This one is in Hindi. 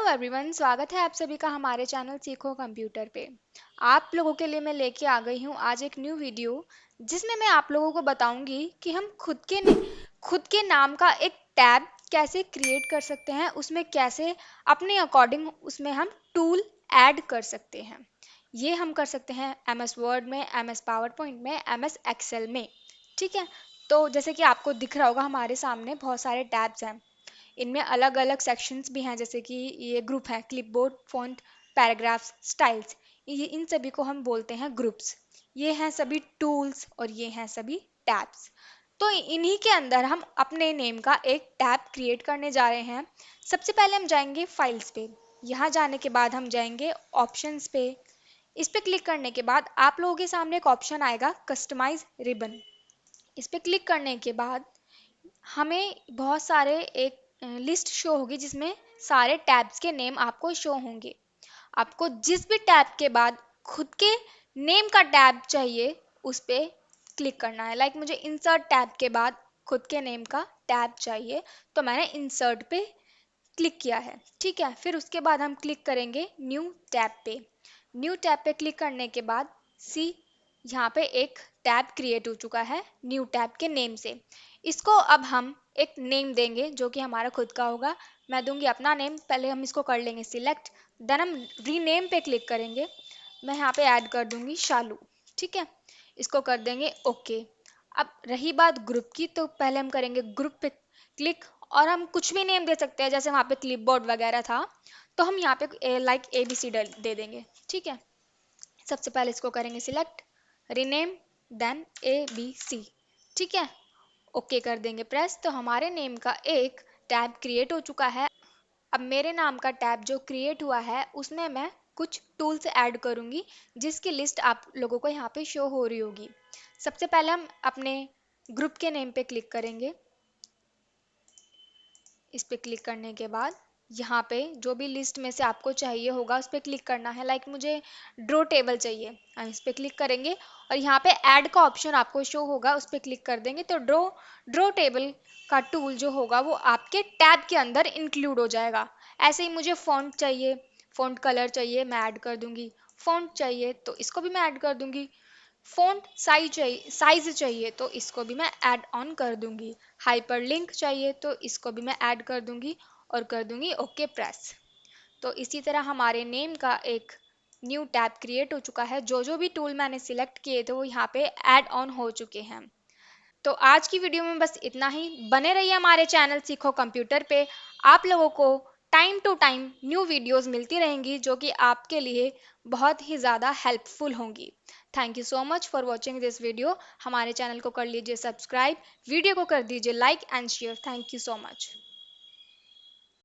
एवरीवन, स्वागत है आप सभी का हमारे चैनल सीखो कंप्यूटर पे। आप लोगों के लिए मैं लेके आ गई हूँ आज एक न्यू वीडियो, जिसमें मैं आप लोगों को बताऊंगी कि हम खुद के नाम का एक टैब कैसे क्रिएट कर सकते हैं, उसमें कैसे अपने अकॉर्डिंग उसमें हम टूल ऐड कर सकते हैं। ये हम कर सकते हैं एमएस वर्ड में, एमएस पावर पॉइंट में, एमएस एक्सेल में। ठीक है, तो जैसे कि आपको दिख रहा होगा हमारे सामने बहुत सारे टैब्स हैं। इनमें अलग अलग सेक्शंस भी हैं, जैसे कि ये ग्रुप है क्लिपबोर्ड, फॉन्ट, पैराग्राफ्स, स्टाइल्स। ये इन सभी को हम बोलते हैं ग्रुप्स। ये हैं सभी टूल्स और ये हैं सभी टैब्स। तो इन्हीं के अंदर हम अपने नेम का एक टैब क्रिएट करने जा रहे हैं। सबसे पहले हम जाएंगे फाइल्स पे। यहाँ जाने के बाद हम जाएंगे ऑप्शंस पे। इस पे क्लिक करने के बाद आप लोगों के सामने एक ऑप्शन आएगा कस्टमाइज रिबन। इस पे क्लिक करने के बाद हमें बहुत सारे एक लिस्ट शो होगी, जिसमें सारे टैब्स के नेम आपको शो होंगे। आपको जिस भी टैब के बाद खुद के नेम का टैब चाहिए उस पे क्लिक करना है। लाइक मुझे इंसर्ट टैब के बाद खुद के नेम का टैब चाहिए, तो मैंने इंसर्ट पे क्लिक किया है। ठीक है, फिर उसके बाद हम क्लिक करेंगे न्यू टैब पे। न्यू टैब पे क्लिक करने के बाद सी, यहाँ पे एक टैब क्रिएट हो चुका है न्यू टैब के नेम से। इसको अब हम एक नेम देंगे जो कि हमारा खुद का होगा। मैं दूंगी अपना नेम। पहले हम इसको कर लेंगे सिलेक्ट, देन हम रीनेम पे क्लिक करेंगे। मैं यहाँ पे ऐड कर दूंगी शालू। ठीक है, इसको कर देंगे ओके। अब रही बात ग्रुप की, तो पहले हम करेंगे ग्रुप पे क्लिक और हम कुछ भी नेम दे सकते हैं। जैसे वहाँ पे क्लिपबोर्ड वगैरह था, तो हम यहाँ पे लाइक ABC दे देंगे। ठीक है, सबसे पहले इसको करेंगे सिलेक्ट, रीनेम, देन ABC। ठीक है, ओके कर देंगे प्रेस। तो हमारे नेम का एक टैब क्रिएट हो चुका है। अब मेरे नाम का टैब जो क्रिएट हुआ है उसमें मैं कुछ टूल्स ऐड करूंगी, जिसकी लिस्ट आप लोगों को यहाँ पे शो हो रही होगी। सबसे पहले हम अपने ग्रुप के नेम पे क्लिक करेंगे। इस पे क्लिक करने के बाद यहाँ पे जो भी लिस्ट में से आपको चाहिए होगा उस पर क्लिक करना है। लाइक मुझे ड्रॉ टेबल चाहिए, हम इस पर क्लिक करेंगे और यहाँ पे ऐड का ऑप्शन आपको शो होगा, उस पर क्लिक कर देंगे तो ड्रॉ टेबल का टूल जो होगा वो आपके टैब के अंदर इंक्लूड हो जाएगा। ऐसे ही मुझे फॉन्ट चाहिए, फॉन्ट कलर चाहिए, मैं ऐड कर दूंगी। फॉन्ट चाहिए तो इसको भी मैं ऐड कर दूंगी। फ़ॉन्ट साइज चाहिए तो इसको भी मैं ऐड ऑन कर दूंगी। हाइपरलिंक चाहिए तो इसको भी मैं ऐड कर दूंगी और कर दूंगी ओके प्रेस। तो इसी तरह हमारे नेम का एक न्यू टैब क्रिएट हो चुका है। जो जो भी टूल मैंने सिलेक्ट किए थे वो यहाँ पे ऐड ऑन हो चुके हैं। तो आज की वीडियो में बस इतना ही। बने रहिए हमारे चैनल सीखो कंप्यूटर पे। आप लोगों को time to time new videos मिलती रहेंगी, जो कि आपके लिए बहुत ही ज़्यादा हेल्पफुल होंगी। Thank you so much for watching this video. हमारे चैनल को कर लीजिए सब्सक्राइब, वीडियो को कर दीजिए like and share. Thank you so much.